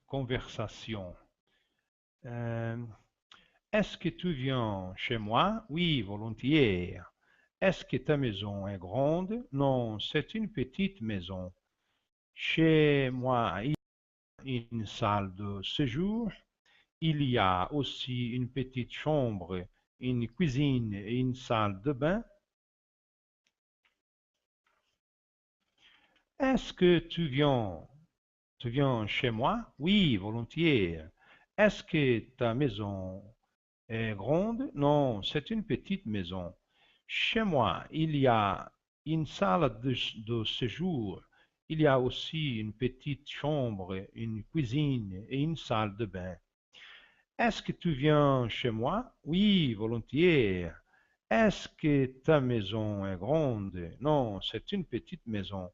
Conversation. Euh, Est-ce que tu viens chez moi? Oui, volontiers. Est-ce que ta maison est grande? Non, c'est une petite maison. Chez moi, il y a une salle de séjour. Il y a aussi une petite chambre, une cuisine et une salle de bain. Est-ce que tu viens chez moi? Oui, volontiers. Est-ce que ta maison est grande? Non, c'est une petite maison. Chez moi, il y a une salle de séjour. Il y a aussi une petite chambre, une cuisine et une salle de bain. Est-ce que tu viens chez moi? Oui, volontiers. Est-ce que ta maison est grande? Non, c'est une petite maison.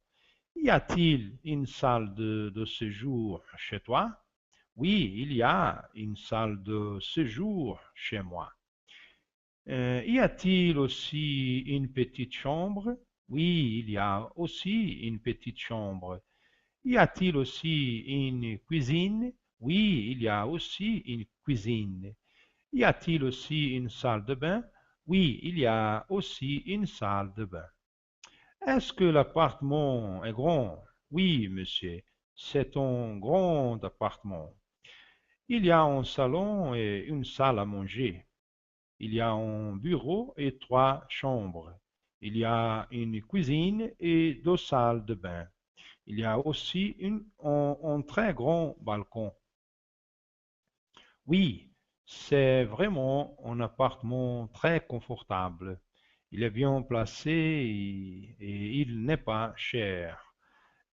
Y a-t-il une salle de séjour chez toi? Oui, il y a une salle de séjour chez moi. Y a-t-il aussi une petite chambre? Oui, il y a aussi une petite chambre. Y a-t-il aussi une cuisine? Oui, il y a aussi une cuisine. Y a-t-il aussi une salle de bain? Oui, il y a aussi une salle de bain. Est-ce que l'appartement est grand? Oui, monsieur, c'est un grand appartement. Il y a un salon et une salle à manger. Il y a un bureau et trois chambres. Il y a une cuisine et deux salles de bain. Il y a aussi un très grand balcon. Oui, c'est vraiment un appartement très confortable. Il est bien placé et il n'est pas cher.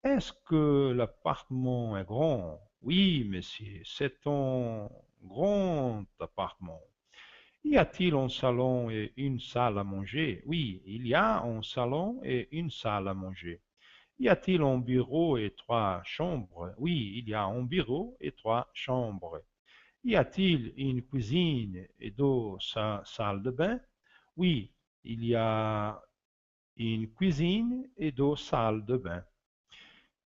Est-ce que l'appartement est grand? Oui, monsieur, c'est un grand appartement. Y a-t-il un salon et une salle à manger? Oui, il y a un salon et une salle à manger. Y a-t-il un bureau et trois chambres? Oui, il y a un bureau et trois chambres. Y a-t-il une cuisine et deux salles de bain? Oui, il y a une cuisine et deux salles de bain.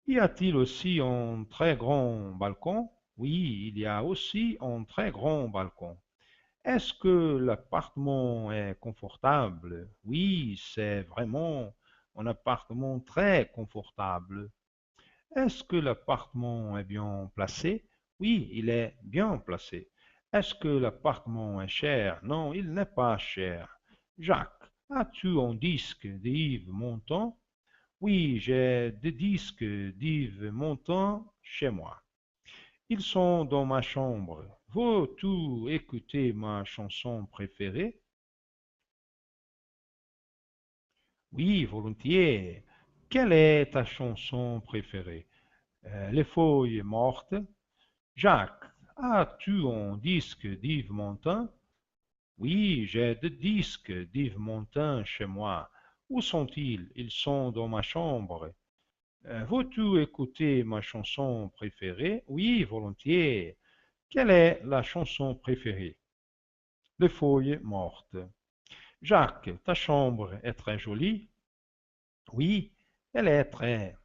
Y a-t-il aussi un très grand balcon? Oui, il y a aussi un très grand balcon. Est-ce que l'appartement est confortable? Oui, c'est vraiment un appartement très confortable. Est-ce que l'appartement est bien placé? Oui, il est bien placé. Est-ce que l'appartement est cher? Non, il n'est pas cher. Jacques, as-tu un disque d'Yves Montand? Oui, j'ai des disques d'Yves Montand chez moi. Ils sont dans ma chambre. Veux-tu écouter ma chanson préférée? Oui, volontiers. Quelle est ta chanson préférée? Les feuilles mortes. Jacques, as-tu un disque d'Yves Montand? Oui, j'ai des disques d'Yves Montand chez moi. Où sont-ils? Ils sont dans ma chambre. Veux-tu écouter ma chanson préférée? Oui, volontiers. Quelle est la chanson préférée? Les feuilles mortes. Jacques, ta chambre est très jolie? Oui, elle est très.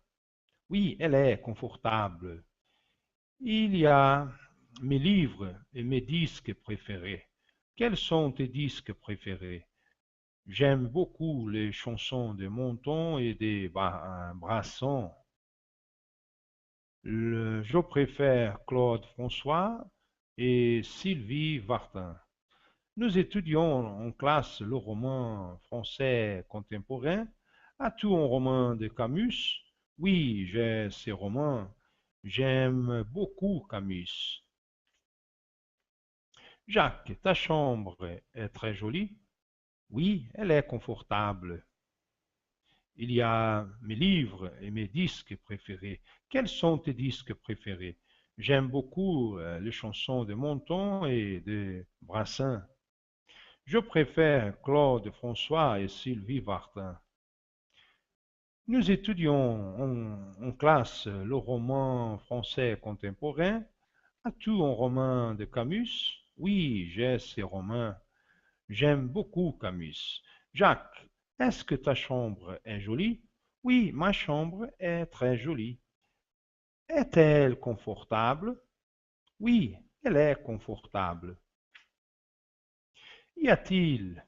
Oui, elle est confortable. Il y a mes livres et mes disques préférés. Quels sont tes disques préférés? J'aime beaucoup les chansons de Montand et de Brasson. Je préfère Claude François et Sylvie Vartan. Nous étudions en classe le roman français contemporain. As-tu un roman de Camus? Oui, j'ai ces romans. J'aime beaucoup Camus. Jacques, ta chambre est très jolie? Oui, elle est confortable. Il y a mes livres et mes disques préférés. Quels sont tes disques préférés? J'aime beaucoup les chansons de Montand et de Brassin. Je préfère Claude François et Sylvie Vartan. Nous étudions en classe le roman français contemporain. As-tu un roman de Camus? Oui, j'ai ces romans. J'aime beaucoup Camus. Jacques, est-ce que ta chambre est jolie? Oui, ma chambre est très jolie. Est-elle confortable? Oui, elle est confortable. Y a-t-il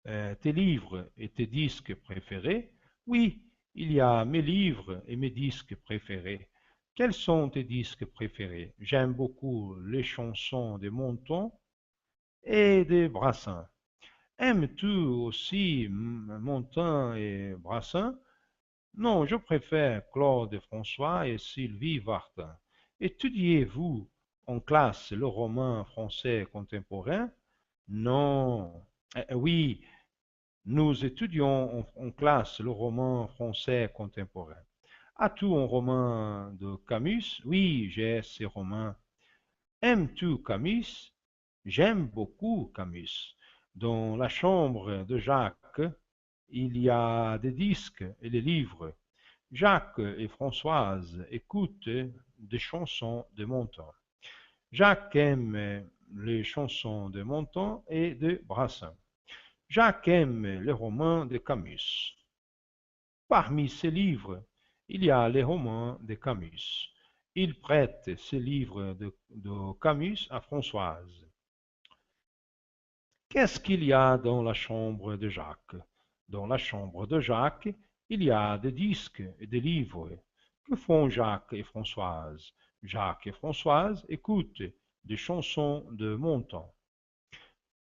tes livres et tes disques préférés? Oui, il y a mes livres et mes disques préférés. Quels sont tes disques préférés? J'aime beaucoup les chansons de Montand et de Brassens. Aimes-tu aussi Montand et Brassens? Non, je préfère Claude François et Sylvie Vartan. Étudiez-vous en classe le roman français contemporain? Non. Oui, nous étudions en classe le roman français contemporain. As-tu un roman de Camus? Oui, j'ai ces romans. Aimes-tu Camus? J'aime beaucoup Camus. Dans la chambre de Jacques, il y a des disques et des livres. Jacques et Françoise écoutent des chansons de Montand. Jacques aime les chansons de Montand et de Brassens. Jacques aime les romans de Camus. Parmi ses livres, il y a les romans de Camus. Il prête ses livres de Camus à Françoise. Qu'est-ce qu'il y a dans la chambre de Jacques? Dans la chambre de Jacques, il y a des disques et des livres. Que font Jacques et Françoise? Jacques et Françoise écoutent des chansons de Montand.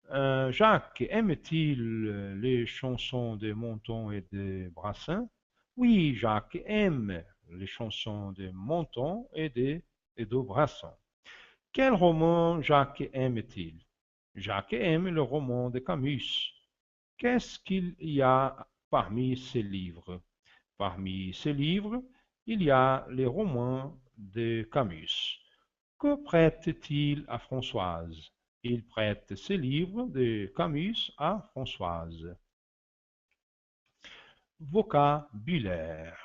Jacques aime-t-il les chansons de Montand et de Brassens? Oui, Jacques aime les chansons de Montand et de Brassens. Quel roman Jacques aime-t-il? Jacques aime le roman de Camus. Qu'est-ce qu'il y a parmi ces livres? Parmi ces livres, il y a les romans de Camus. Que prête-t-il à Françoise? Il prête ses livres de Camus à Françoise. Vocabulaire.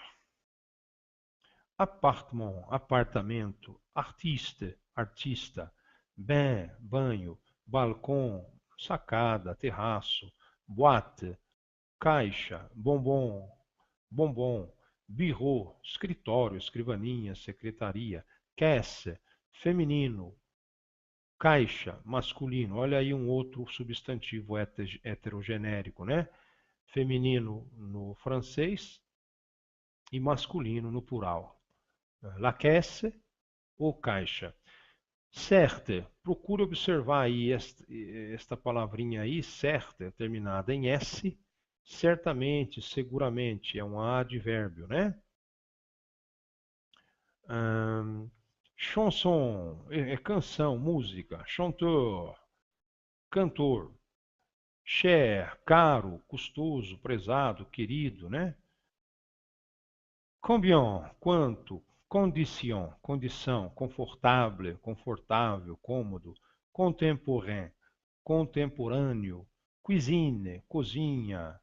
Apartment, apartamento, artista, artista, bem, banho, balcão, sacada, terraço, boate, caixa, bombom, bombom, birro, escritório, escrivaninha, secretaria, caisse, feminino, caixa, masculino. Olha aí um outro substantivo heterogenérico, né? Feminino no francês e masculino no plural. La caisse ou caixa. Certa, procure observar aí esta palavrinha aí, certa, terminada em S, certamente, seguramente, é um advérbio, né? Chanson, é canção, música. Chanteur, cantor. Cher, caro, custoso, prezado, querido, né? Combien, quanto. Condition, condição. Confortável, confortável, cômodo. Contemporain, contemporâneo. Cuisine, cozinha.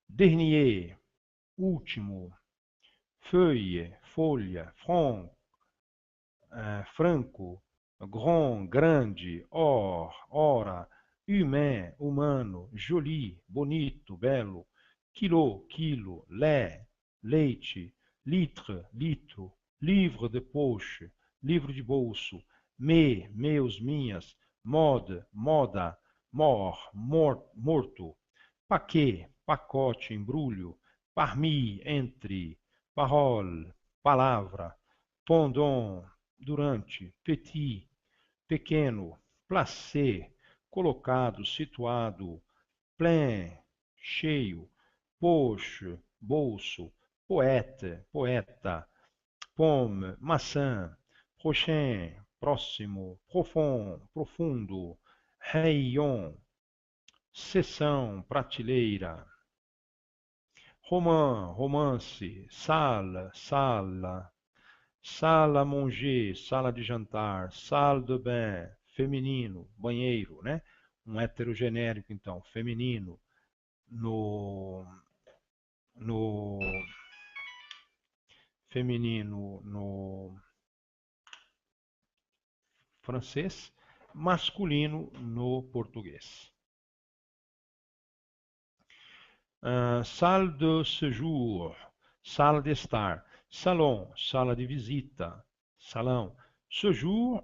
Dernier, último. Feuille, folha. Franc, franco. Grand, grande. Or, hora. Humain, humano. Joli, bonito, belo. Quilo, quilo. Lait, leite. Litre, litro. Livre de poche, livro de bolso. Meus, minhas. Mode, moda. Morto. Paquet, pacote, embrulho. Parmi, entre. Parole, palavra. Pendant, durante. Petit, pequeno. Placé, colocado, situado. Plein, cheio. Poche, bolso. Poète, poeta. Pomme, maçã. Prochain, próximo. Profond, profundo. Rayon, seção, prateleira. Roman, romance. Salle, sala. Salle à manger, sala de jantar. Salle de bain, feminino, banheiro, né? Um heterogenérico, então, feminino. No feminino no francês masculino no português. Salle de séjour, sala de estar. Salão, sala de visita. Salão. Séjour,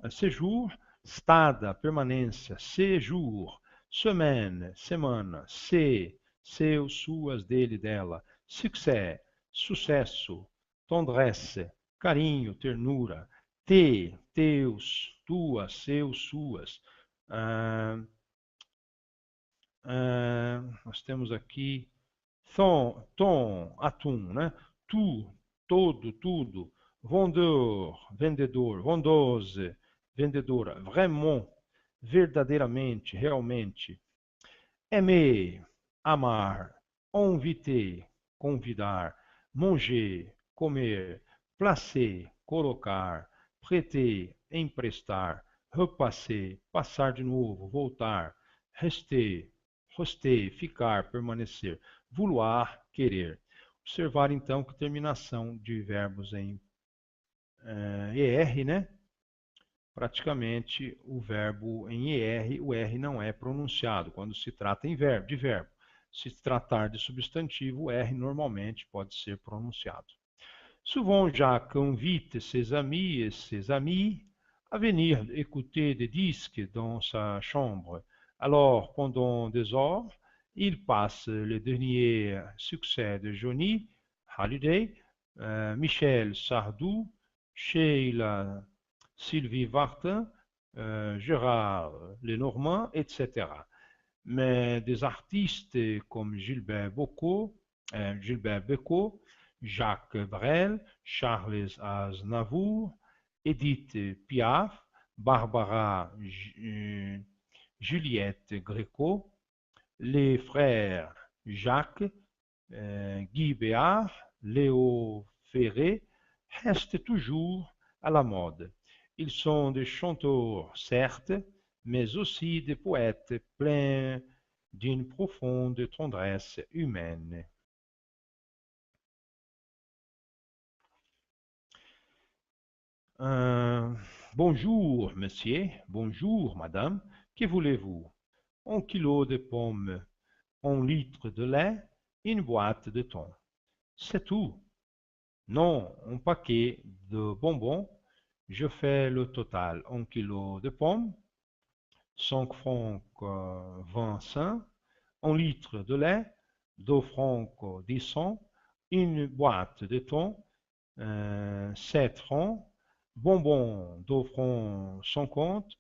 estada, permanência. Séjour. Semaine, semana. Seu, suas, dele, dela. Succès, sucesso. Tendresse, carinho, ternura. Teus, tuas, seus, suas. Nós temos aqui tom, atum, né? Tu, todo, tudo. Vendeur, vendedor. Vendeuse, vendedora. Vraiment, verdadeiramente, realmente. Aimer, amar. Inviter, convidar. Manger, comer. Placer, colocar. Prêter, emprestar. Repasser, passar de novo, voltar. Rester, ficar, permanecer. Vouloir, querer. Observar então que terminação de verbos em ER, né? Praticamente o verbo em ER, o R não é pronunciado quando se trata de verbo. Se tratar de substantivo, o R normalmente pode ser pronunciado. Souvent Jacques invite ses amis et ses amies à venir écouter des disques dans sa chambre. Alors, pendant des heures, il passe les derniers succès de Johnny Hallyday, Michel Sardou, Sheila Sylvie Vartan, Gérard Lenormand, etc. Mais des artistes comme Gilbert Bécaud, Jacques Brel, Charles Aznavour, Edith Piaf, Barbara Juliette Gréco, les frères Jacques, Guy Béard, Léo Ferré restent toujours à la mode. Ils sont des chanteurs, certes, mais aussi des poètes pleins d'une profonde tendresse humaine. Bonjour, monsieur, bonjour, madame, que voulez-vous? Un kilo de pommes, un litre de lait, une boîte de thon. C'est tout. Non, un paquet de bonbons. Je fais le total. Un kilo de pommes, 5 francs 25, un litre de lait, 2 francs 10 cents, une boîte de thon, 7 francs, bonbons 2 francs 50,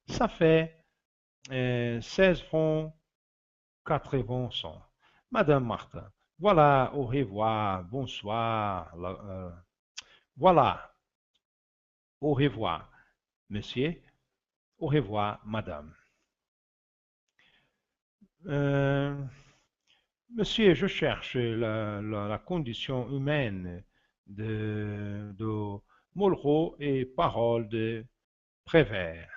ça fait 16 francs 80 cents. Madame Martin, voilà, au revoir, bonsoir, voilà, au revoir, monsieur, au revoir, madame. Monsieur, je cherche la condition humaine de Molro et Parole de Prévert.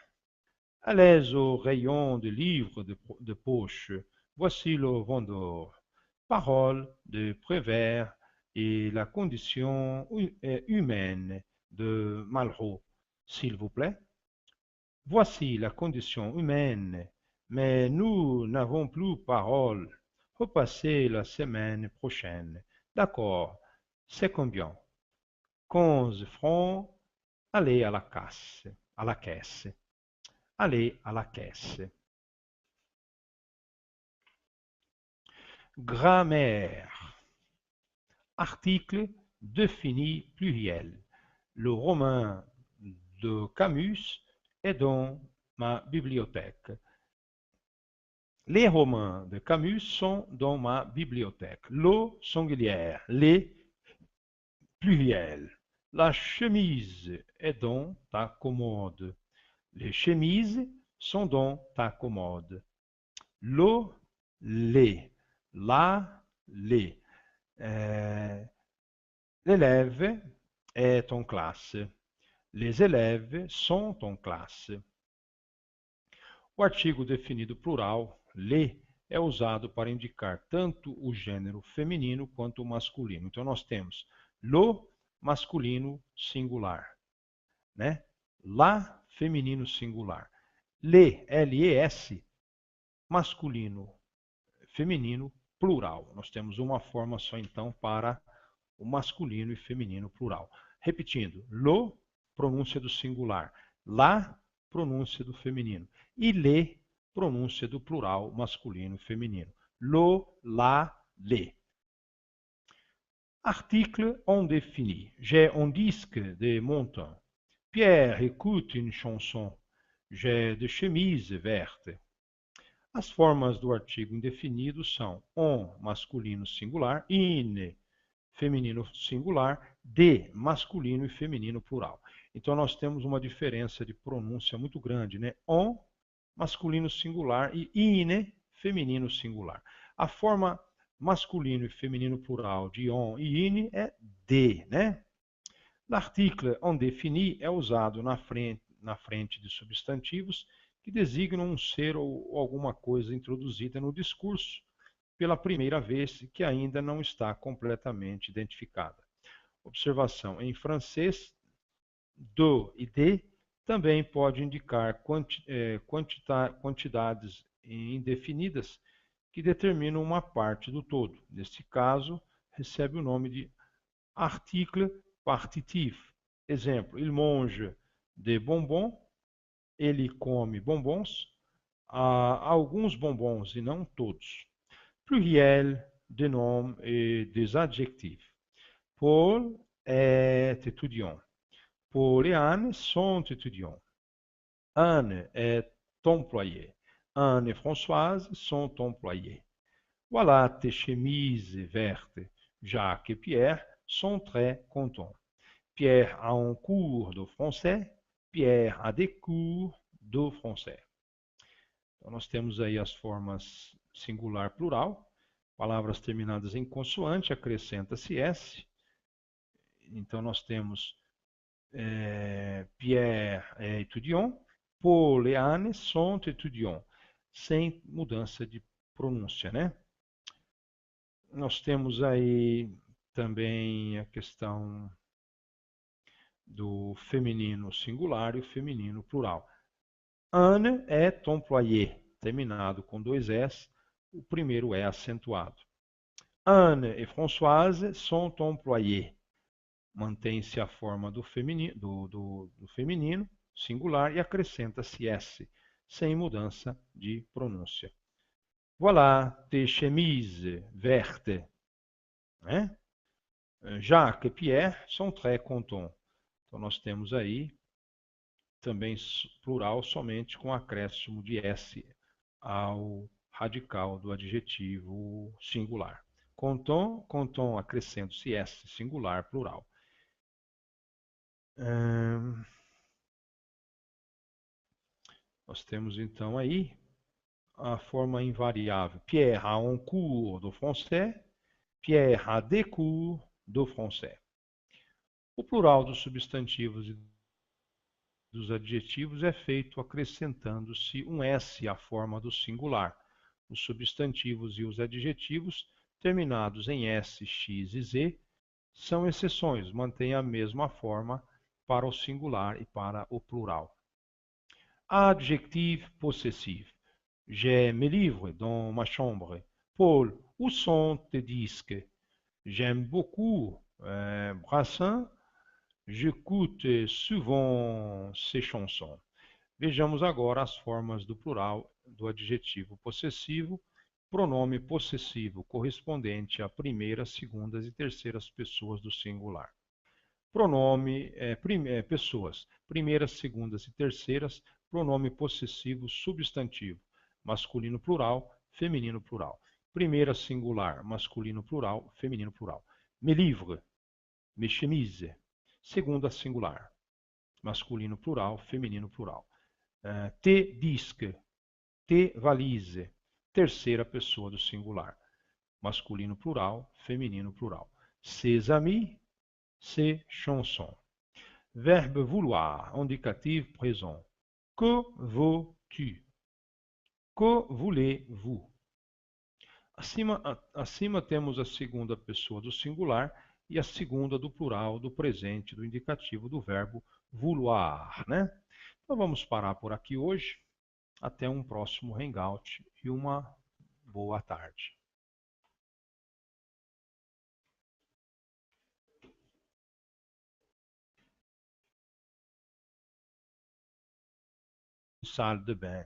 Allez au rayon de livres de poche. Voici le vendeur. Parole de Prévert et la condition humaine de Malraux, s'il vous plaît. Voici la condition humaine, mais nous n'avons plus parole. Repassez la semaine prochaine. D'accord, c'est combien? 15 francs. Allez à la caisse. Allez à la caisse. Grammaire. Article défini pluriel. Le roman de Camus est dans ma bibliothèque. Les romans de Camus sont dans ma bibliothèque. Le singulière, les pluriel. La chemise est dans ta commode. Les chemises sont dans ta commode. Le, les, la, les. L'élève est en classe. Les élèves sont en classe. O artigo definido plural, lê, é usado para indicar tanto o gênero feminino quanto o masculino. Então, nós temos lo, masculino singular, né? La, feminino singular. les, L-E-S, masculino, feminino, plural. Nós temos uma forma só, então, para o masculino e feminino plural. Repetindo, lo, pronúncia do singular, la, pronúncia do feminino, e le, pronúncia do plural masculino e feminino. Lo, la, les. Article indéfini. J'ai un disque de montant. Pierre écoute une chanson. J'ai de chemise verte. As formas do artigo indefinido são on, masculino singular, in, feminino singular, de, masculino e feminino plural. Então nós temos uma diferença de pronúncia muito grande, né? On, masculino singular, e in, feminino singular. A forma masculino e feminino plural de on e in é de, né? L'article indéfini é usado na frente de substantivos que designam um ser ou alguma coisa introduzida no discurso pela primeira vez e que ainda não está completamente identificada. Observação: em francês, do e de também pode indicar quantidades indefinidas que determinam uma parte do todo. Neste caso, recebe o nome de article partitif. Exemplo: il mange des bonbons, ele come bombons, alguns bombons e não todos. Pluriel de noms et des adjectifs. Paul est étudiant. Paul et Anne sont étudiants. Anne est employée. Anne et Françoise sont employés. Voilà tes chemises vertes. Jacques et Pierre sont très contents. Pierre a un cours de français. Pierre a des cours de français. Então, nós temos aí as formas singular, plural. Palavras terminadas em consoante, acrescenta-se S. Então, nós temos Pierre est étudiant. Paul et Anne sont étudiants. Sem mudança de pronúncia, né? Nós temos aí também a questão do feminino singular e o feminino plural. Anne est employée, terminado com dois S, o primeiro é acentuado. Anne et Françoise sont employées. Mantém-se a forma do feminino singular e acrescenta-se S, sem mudança de pronúncia. Voilà tes chemises vertes. Né? Jacques et Pierre sont très contents. Então nós temos aí também plural somente com acréscimo de S ao radical do adjetivo singular. Content, content, acrescento-se S, singular, plural. Nós temos então aí a forma invariável. Pierre a un cours de français. Pierre a des cours de français. O plural dos substantivos e dos adjetivos é feito acrescentando-se um S à forma do singular. Os substantivos e os adjetivos terminados em S, X e Z são exceções, mantêm a mesma forma para o singular e para o plural. Adjectif possessif. J'ai mes livres dans ma chambre. Paul, où sont tes disques? J'aime beaucoup Brassens. J'écoute souvent ses chansons. Vejamos agora as formas do plural do adjetivo possessivo, pronome possessivo correspondente a primeiras, segundas e terceiras pessoas do singular. Pronome pessoas, primeiras, segundas e terceiras, pronome possessivo substantivo, masculino plural, feminino plural. Primeira singular, masculino plural, feminino plural. Mes livres, mes chemises. Segunda singular, masculino plural, feminino plural. Tes disques, tes valises. Terceira pessoa do singular, masculino plural, feminino plural. Ses amis, ses chansons. Verbe vouloir, indicatif présent. Que veux-tu? Que voulez-vous? Acima temos a segunda pessoa do singular e a segunda do plural, do presente, do indicativo do verbo vouloir, né? Então vamos parar por aqui hoje. Até um próximo hangout e uma boa tarde. Salle de bain.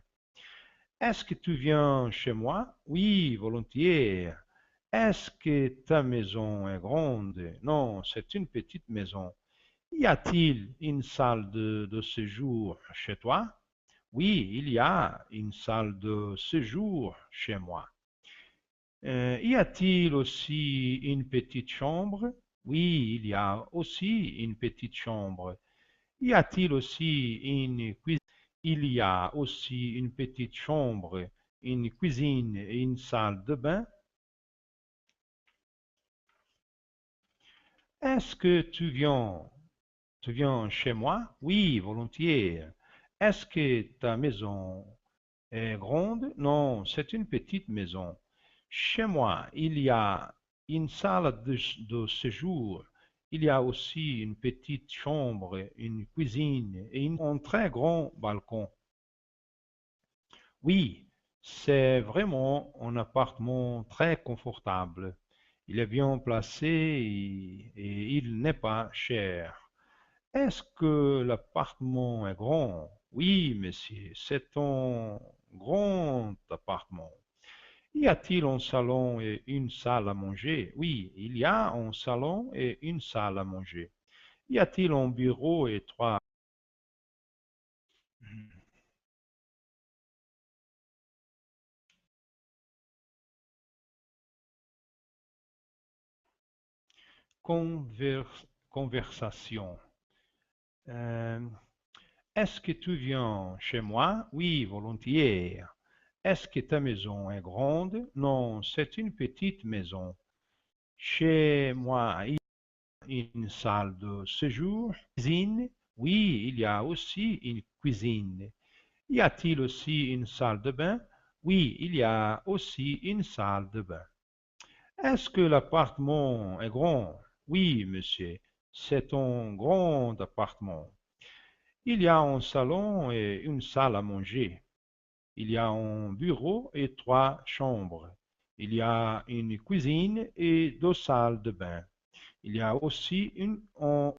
Est-ce que tu viens chez moi? Oui, volontiers. Est-ce que ta maison est grande? Non, c'est une petite maison. Y a-t-il une salle de séjour chez toi? Oui, il y a une salle de séjour chez moi. Y a-t-il aussi une petite chambre? Oui, il y a aussi une petite chambre. Y a-t-il aussi une cuisine? Il y a aussi une petite chambre, une cuisine et une salle de bain. Est-ce que tu viens chez moi? Oui, volontiers. Est-ce que ta maison est grande? Non, c'est une petite maison. Chez moi, il y a une salle de séjour. Il y a aussi une petite chambre, une cuisine et un très grand balcon. Oui, c'est vraiment un appartement très confortable. Il est bien placé et il n'est pas cher. Est-ce que l'appartement est grand? Oui, monsieur, c'est un grand appartement. Y a-t-il un salon et une salle à manger? Oui, il y a un salon et une salle à manger. Y a-t-il un bureau et trois conversations? Euh, Est-ce que tu viens chez moi? Oui, volontiers. Est-ce que ta maison est grande? Non, c'est une petite maison. Chez moi, il y a une salle de séjour, cuisine. Oui, il y a aussi une cuisine. Y a-t-il aussi une salle de bain? Oui, il y a aussi une salle de bain. Est-ce que l'appartement est grand? Oui, monsieur, c'est un grand appartement. Il y a un salon et une salle à manger. Il y a un bureau et trois chambres. Il y a une cuisine et deux salles de bain. Il y a aussi un